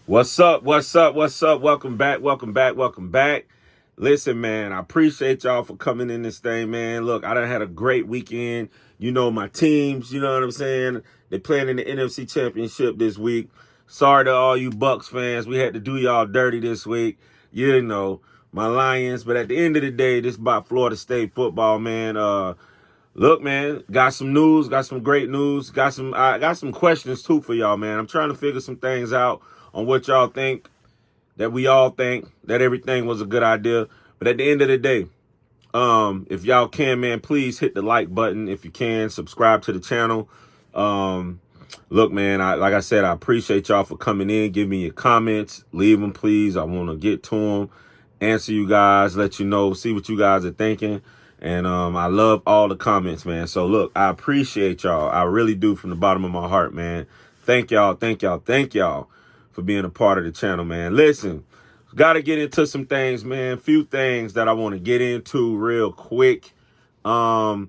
What's up? What's up? What's up? Welcome back. Welcome back. Welcome back. Listen, man, I appreciate y'all for coming in this thing, man. Look, I done had a great weekend. You know, my teams, you know what I'm saying? They playing in the NFC Championship this week. Sorry to all you Bucks fans. We had to do y'all dirty this week. You know, my Lions. But at the end of the day, this is about Florida State football, man. Look, man, got some news, got some great news, I got some questions too for y'all, man. I'm trying to figure some things out on what y'all think, that we all think that everything was a good idea. But at the end of the day, if y'all can, man, please hit the like button. If you can, subscribe to the channel. Look, man, like I said, I appreciate y'all for coming in. Give me your comments, leave them, please. I want to get to them, answer you guys, let you know, see what you guys are thinking. And I love all the comments, man. So look, I appreciate y'all. I really do, from the bottom of my heart, man. Thank y'all for being a part of the channel, man. Listen, got to get into some things, man. Few things that I want to get into real quick. And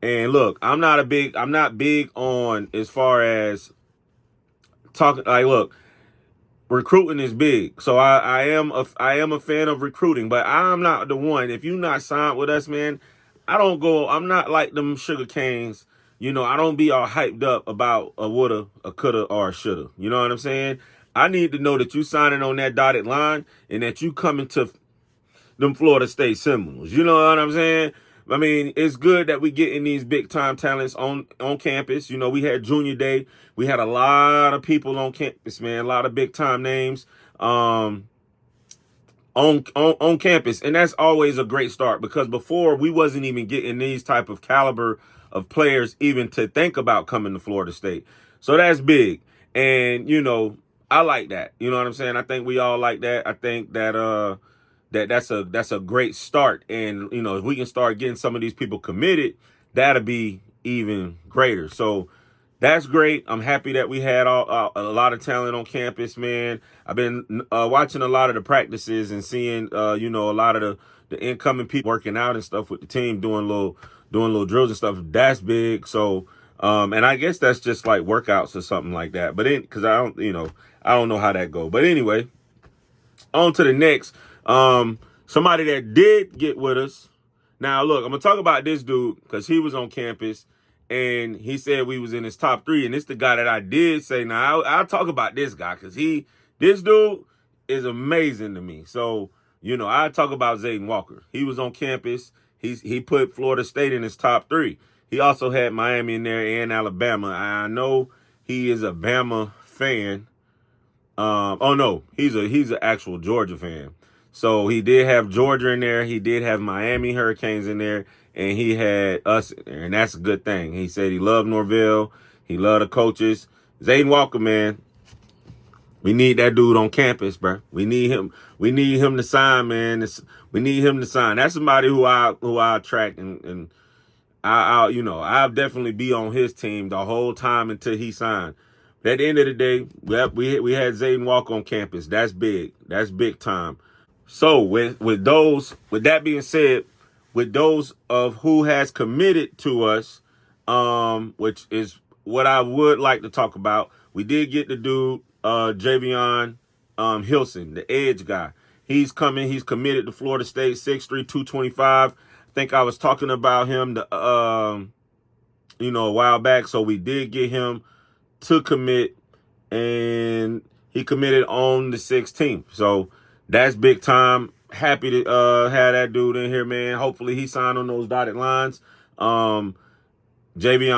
look, I'm not big on, as far as talking, like, look, recruiting is big. So I am a fan of recruiting, but I'm not the one. If you not signed with us, man, I'm not like them sugar canes. You know, I don't be all hyped up about a woulda, a coulda, or a shoulda. You know what I'm saying? I need to know that you signing on that dotted line and that you coming to them Florida State Seminoles. You know what I'm saying? I mean, it's good that we getting these big time talents on campus. You know, we had Junior Day. We had a lot of people on campus, man. A lot of big time names on campus, and that's always a great start, because before we wasn't even getting these type of caliber of players even to think about coming to Florida State. So that's big, and you know, I like that. You know what I'm saying? I think we all like that. I think that that's a great start. And, you know, if we can start getting some of these people committed, that'll be even greater. So that's great. I'm happy that we had a lot of talent on campus, man. I've been watching a lot of the practices and seeing, you know, a lot of the incoming people working out and stuff with the team, doing little drills and stuff. That's big. So, and I guess that's just like workouts or something like that. But because I don't know how that go. But anyway, on to the next. Somebody that did get with us. Now, look, I'm going to talk about this dude because he was on campus and he said we was in his top 3. And it's the guy that I did say. Now, I'll talk about this guy because this dude is amazing to me. So, you know, I talk about Zayden Walker. He was on campus. He put Florida State in his top 3. He also had Miami in there and Alabama. I know he is a Bama fan. Oh no, he's an actual Georgia fan. So he did have Georgia in there. He did have Miami Hurricanes in there, and he had us in there, and that's a good thing. He said he loved Norvell. He loved the coaches. Zayden Walker, man, we need that dude on campus, bro. We need him. We need him to sign, man. We need him to sign. That's somebody who I attract, and I'll definitely be on his team the whole time until he signed. At the end of the day, we had Zayden Walker on campus. That's big. That's big time. So with that being said, with those of who has committed to us, which is what I would like to talk about, we did get the dude Javion Hilson, the edge guy. He's coming. He's committed to Florida State, 6'3", 225. I think I was talking about him a while back. So we did get him to commit, and he committed on the 16th. So that's big time. Happy to have that dude in here, man. Hopefully he signed on those dotted lines. Javion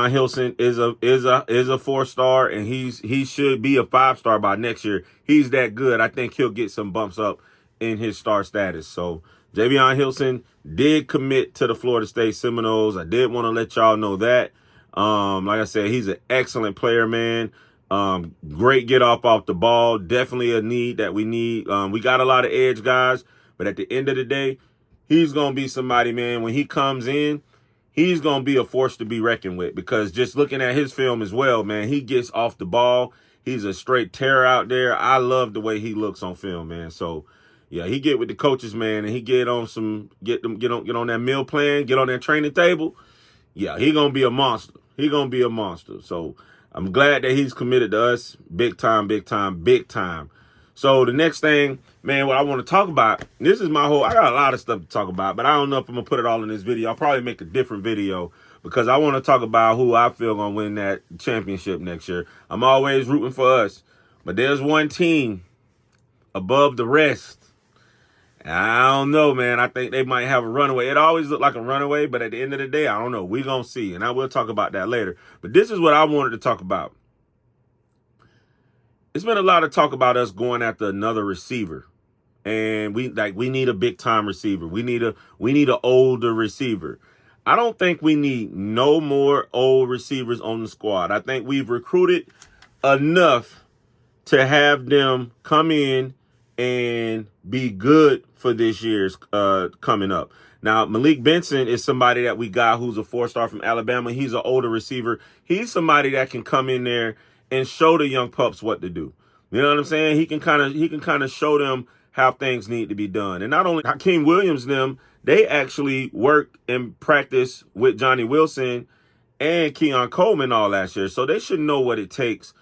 Hilson is a 4-star, and he should be a 5-star by next year. He's that good. I think he'll get some bumps up in his star status. So Javion Hilson did commit to the Florida State Seminoles. I did want to let y'all know that. Like I said, he's an excellent player, man. Great get off the ball. Definitely a need that we need. We got a lot of edge guys, but at the end of the day, he's going to be somebody, man. When he comes in, he's going to be a force to be reckoned with, because just looking at his film as well, man, he gets off the ball. He's a straight terror out there. I love the way he looks on film, man. So yeah, he get with the coaches, man, and he get on that meal plan, get on that training table. Yeah, he going to be a monster. He going to be a monster. So I'm glad that he's committed to us. Big time, big time, big time. So the next thing, man, what I want to talk about, this is my whole, I got a lot of stuff to talk about, but I don't know if I'm going to put it all in this video. I'll probably make a different video because I want to talk about who I feel going to win that championship next year. I'm always rooting for us, but there's one team above the rest. I don't know, man. I think they might have a runaway. It always looked like a runaway, but at the end of the day, I don't know. We're going to see, and I will talk about that later. But this is what I wanted to talk about. It's been a lot of talk about us going after another receiver. And we need a big time receiver. We need an older receiver. I don't think we need no more old receivers on the squad. I think we've recruited enough to have them come in and be good for this year's coming up. Now, Malik Benson is somebody that we got who's a 4-star from Alabama. He's an older receiver. He's somebody that can come in there and show the young pups what to do. You know what I'm saying? He can kind of show them how things need to be done. And not only Hakeem Williams, they actually worked and practiced with Johnny Wilson and Keon Coleman all last year. So they should know what it takes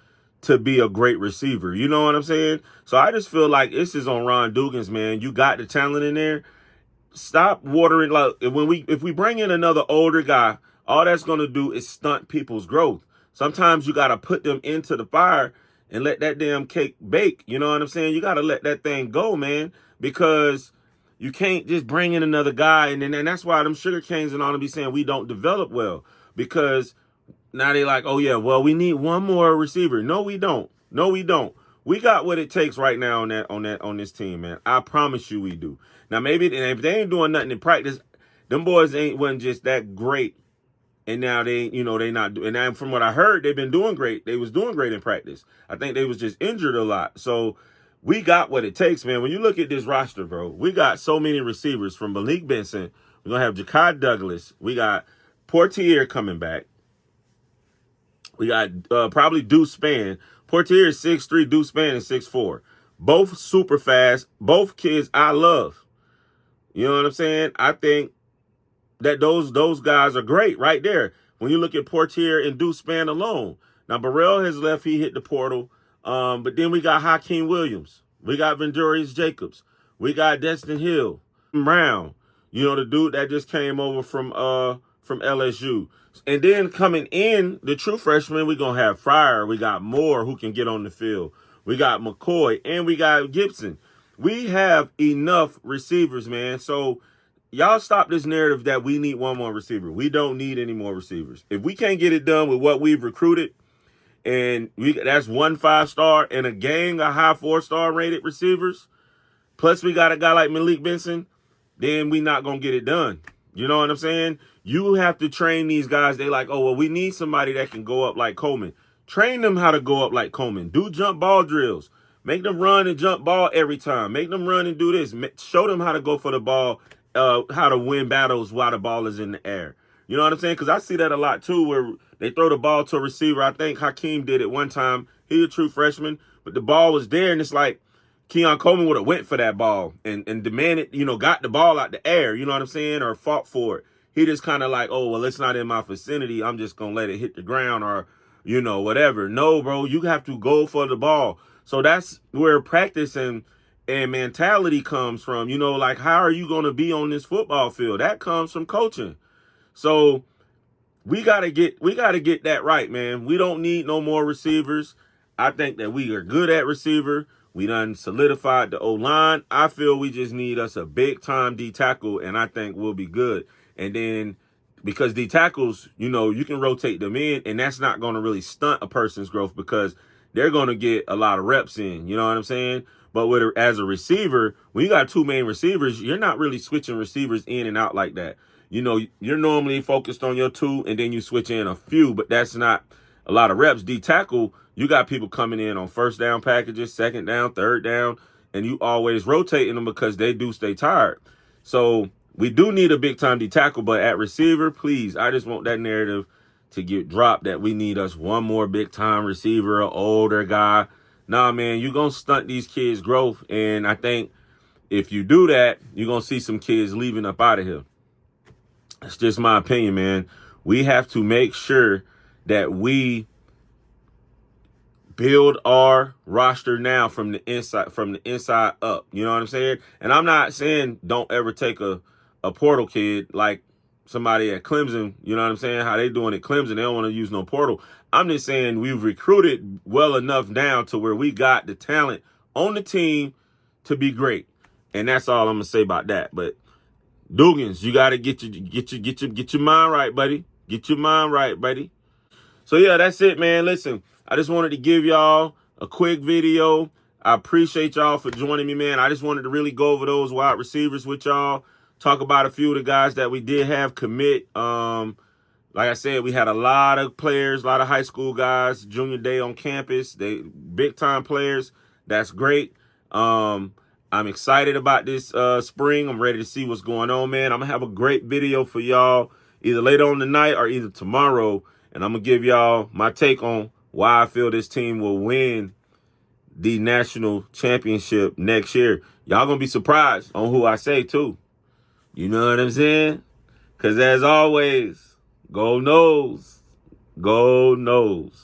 to be a great receiver. You know what I'm saying? So I just feel like this is on Ron Dugans, man. You got the talent in there. Stop watering. Like if we bring in another older guy, all that's going to do is stunt people's growth. Sometimes you got to put them into the fire and let that damn cake bake. You know what I'm saying? You got to let that thing go, man, because you can't just bring in another guy. And that's why them sugar canes and all them be saying we don't develop well, because now they like, oh yeah, well, we need one more receiver. No, we don't. No, we don't. We got what it takes right now on this team, man. I promise you we do. Now, maybe if they ain't doing nothing in practice, them boys wasn't just that great. And now they not doing. And from what I heard, they've been doing great. They was doing great in practice. I think they was just injured a lot. So we got what it takes, man. When you look at this roster, bro, we got so many receivers from Malik Benson. We're gonna have Ja'Kai Douglas. We got Portier coming back. We got probably Deuce Spann. Portier is 6'3", Deuce Spann is 6'4". Both super fast. Both kids I love. You know what I'm saying? I think that those guys are great right there. When you look at Portier and Deuce Spann alone. Now, Burrell has left. He hit the portal. But then we got Hakeem Williams. We got Vendurius Jacobs. We got Destin Hill. Brown. You know, the dude that just came over from LSU. And then coming in, the true freshman, we're going to have Fryer. We got Moore who can get on the field. We got McCoy. And we got Gibson. We have enough receivers, man. So y'all stop this narrative that we need one more receiver. We don't need any more receivers. If we can't get it done with what we've recruited, and that's 1 5-star and a gang of high 4-star rated receivers, plus we got a guy like Malik Benson, then we not going to get it done. You know what I'm saying? You have to train these guys. They like, oh, well, we need somebody that can go up like Coleman. Train them how to go up like Coleman. Do jump ball drills. Make them run and jump ball every time. Make them run and do this. Show them how to go for the ball, how to win battles while the ball is in the air. You know what I'm saying? Because I see that a lot, too, where they throw the ball to a receiver. I think Hakeem did it one time. He's a true freshman, but the ball was there, and it's like Keon Coleman would have went for that ball and demanded, got the ball out the air, you know what I'm saying, or fought for it. He just kind of like, oh, well, it's not in my vicinity. I'm just going to let it hit the ground or, whatever. No, bro, you have to go for the ball. So that's where practice and mentality comes from. Like, how are you going to be on this football field? That comes from coaching. So we gotta get that right, man. We don't need no more receivers. I think that we are good at receiver. We done solidified the O-line. I feel we just need us a big time D tackle, and I think we'll be good. And then because D tackles, you can rotate them in, and that's not going to really stunt a person's growth because they're going to get a lot of reps in. You know what I'm saying? But as a receiver, when you got two main receivers, you're not really switching receivers in and out like that. You're normally focused on your two, and then you switch in a few, but that's not a lot of reps. D tackle, you got people coming in on first down packages, second down, third down, and you always rotating them because they do stay tired. So we do need a big time D tackle, but at receiver, please, I just want that narrative to get dropped that we need us one more big time receiver, an older guy. Nah, man, you're going to stunt these kids' growth. And I think if you do that, you're going to see some kids leaving up out of here. It's just my opinion, man. We have to make sure that we build our roster now from the inside up. You know what I'm saying? And I'm not saying don't ever take a portal kid like somebody at Clemson. You know what I'm saying? How they doing at Clemson? They don't want to use no portal. I'm just saying we've recruited well enough now to where we got the talent on the team to be great. And that's all I'm gonna say about that. But Dugans, you gotta get your mind right, buddy. Get your mind right, buddy. So yeah, that's it, man. Listen, I just wanted to give y'all a quick video. I appreciate y'all for joining me, man. I just wanted to really go over those wide receivers with y'all. Talk about a few of the guys that we did have commit. Like I said, we had a lot of players, a lot of high school guys, junior day on campus. They big time players. That's great. I'm excited about this spring. I'm ready to see what's going on, man. I'm going to have a great video for y'all either later on tonight or either tomorrow. And I'm going to give y'all my take on why I feel this team will win the national championship next year. Y'all going to be surprised on who I say, too. You know what I'm saying? Because as always, go Noles. Go Noles.